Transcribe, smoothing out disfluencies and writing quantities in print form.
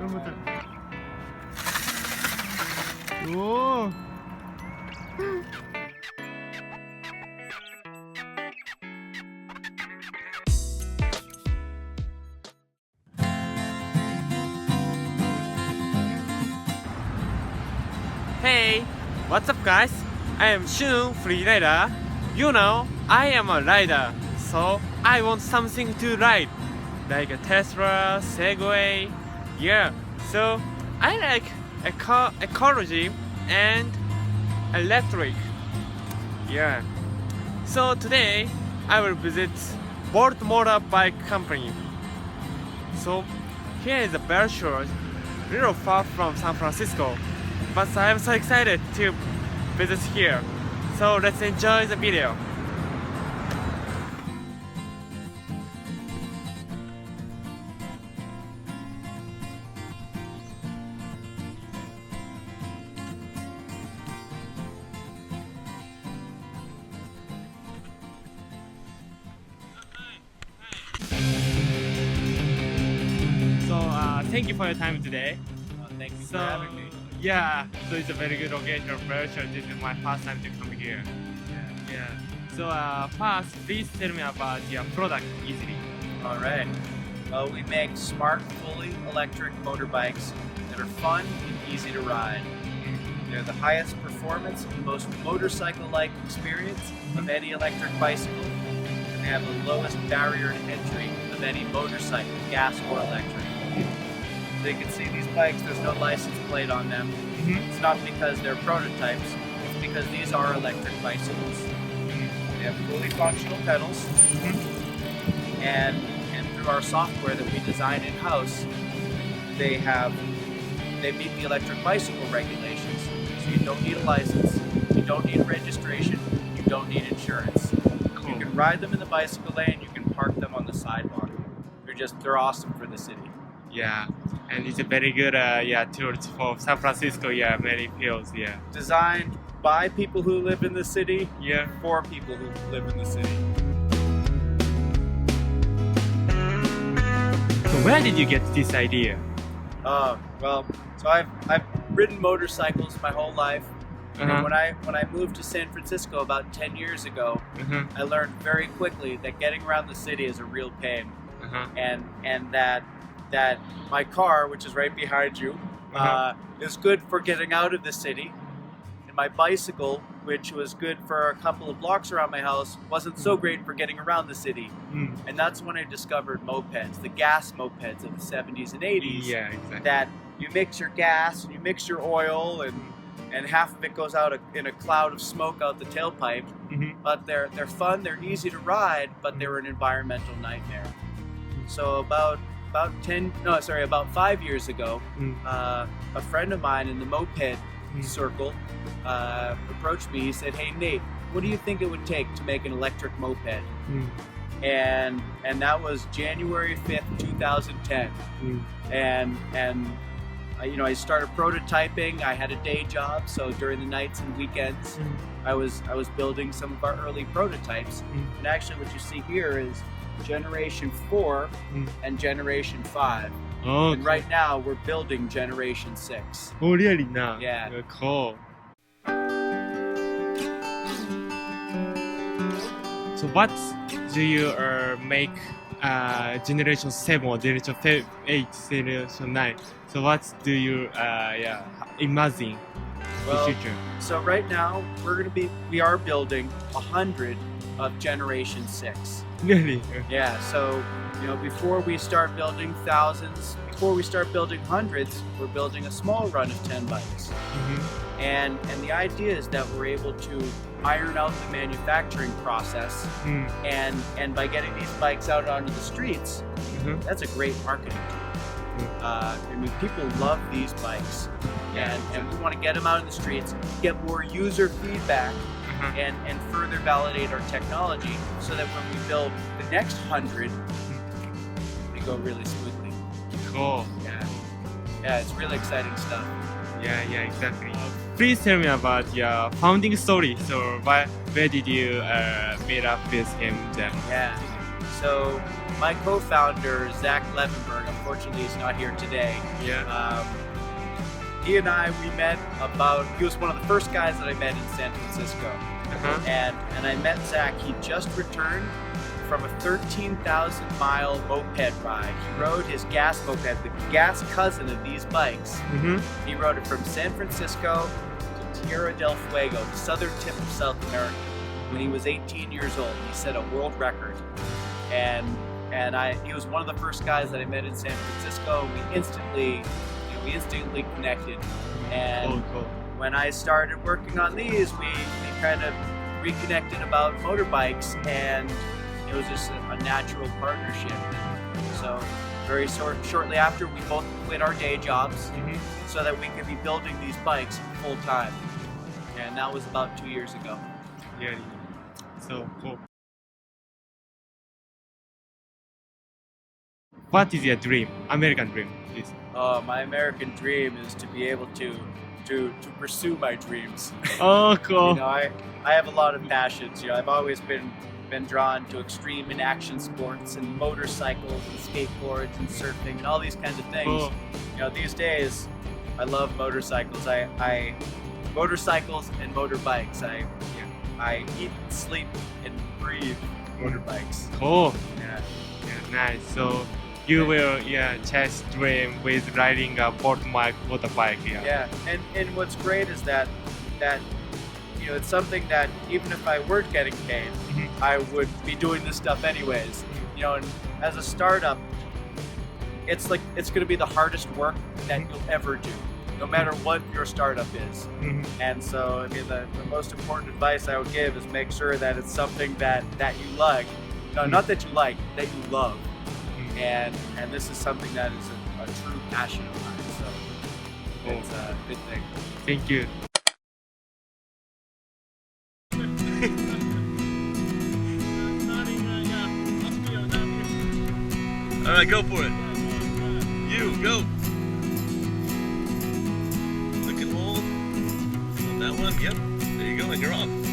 오. Hey, what's up guys? I am Shun, FREERIDER. You know, I am a rider, so I want something to ride, like a Tesla, Segway. Yeah, so I like ecology and electric. Yeah. So today I will visit World MotorBike company. So here is a very short, little far from San Francisco, but I am so excited to visit here. So let's enjoy the video. Thank you for your time today. Thank you for having me. Yeah, so it's a very good location. Very sure this is my first time to come here. Yeah. So first, please tell me about your product easily. All right. Well, we make smart, fully electric motorbikes that are fun and easy to ride. They're the highest performance and most motorcycle-like experience of any electric bicycle, and they have the lowest barrier to entry of any motorcycle, gas or electric. So you can see these bikes, there's no license plate on them. It's not because they're prototypes, it's because these are electric bicycles. They have fully functional pedals, and through our software that we design in-house, they meet the electric bicycle regulations. So you don't need a license, you don't need a registration, you don't need insurance. You can ride them in the bicycle lane, you can park them on the sidewalk. They're awesome for the city. Yeah, and it's a very good tour for San Francisco. Yeah, many fields. Yeah. Designed by people who live in the city. Yeah. For people who live in the city. So where did you get this idea? Well, so I've ridden motorcycles my whole life. And when I moved to San Francisco about 10 years ago, I learned very quickly that getting around the city is a real pain. And that my car, which is right behind you, is good for getting out of the city, and my bicycle, which was good for a couple of blocks around my house, wasn't so great for getting around the city. And that's when I discovered mopeds, the gas mopeds of the 70s and 80s. Yeah, exactly. That you mix your gas and you mix your oil, and half of it goes out in a cloud of smoke out the tailpipe. But they're fun, they're easy to ride, but they're an environmental nightmare. So about 5 years ago, a friend of mine in the moped circle approached me. He said, "Hey Nate, what do you think it would take to make an electric moped?" And that was January 5th, 2010. And I started prototyping. I had a day job, so during the nights and weekends, I was building some of our early prototypes. And actually, what you see here is Generation 4 and Generation 5. Oh, and right now we're building Generation 6. Oh, really? Now? Yeah. Cool. So what do you make Generation 7 or Generation 8, Generation 9? So what do you imagine the future? So right now we are building 100 of Generation 6. Really? Yeah, so before we start building thousands, before we start building hundreds, we're building a small run of 10 bikes. And the idea is that we're able to iron out the manufacturing process, and by getting these bikes out onto the streets, that's a great marketing tool. People love these bikes, and we want to get them out in the streets, get more user feedback, and further validate our technology so that when we build the next 100, they go really smoothly. Cool. Yeah, it's really exciting stuff. Yeah, exactly. Please tell me about your founding story. So where did you meet up with him then? Yeah. So my co-founder, Zach Levenberg, unfortunately is not here today. Yeah. He and I, we met he was one of the first guys that I met in San Francisco. And I met Zach. He just returned from a 13,000 mile moped ride. He rode his gas moped, the gas cousin of these bikes. He rode it from San Francisco to Tierra del Fuego, the southern tip of South America, when he was 18 years old. He set a world record. And he was one of the first guys that I met in San Francisco. We instantly connected. And Cool. when I started working on these, we kind of reconnected about motorbikes, and it was just a natural partnership. And so very shortly after, we both quit our day jobs so that we could be building these bikes full time. And that was about 2 years ago. Yeah. So cool. What is your dream? American dream, please. My American dream is to be able to pursue my dreams. Oh, cool. You know, I have a lot of passions. You know, I've always been drawn to extreme and action sports and motorcycles and skateboards and surfing and all these kinds of things. Cool. You know, these days I love motorcycles. I motorcycles and motorbikes. I eat, sleep, and breathe motorbikes. Cool. Yeah. Yeah, nice. So you will chase dream with riding a motorbike. Yeah. And what's great is that you know, it's something that even if I weren't getting paid, I would be doing this stuff anyways. You know, and as a startup, it's going to be the hardest work that you'll ever do, no matter what your startup is. And so, I mean, the most important advice I would give is make sure that it's something that you like. No, not that you like, that you love. And this is something that is a true passion of mine. So it's a good thing. Thank you. All right, go for it. You, go. Click and hold on that one. Yep. There you go, and you're off.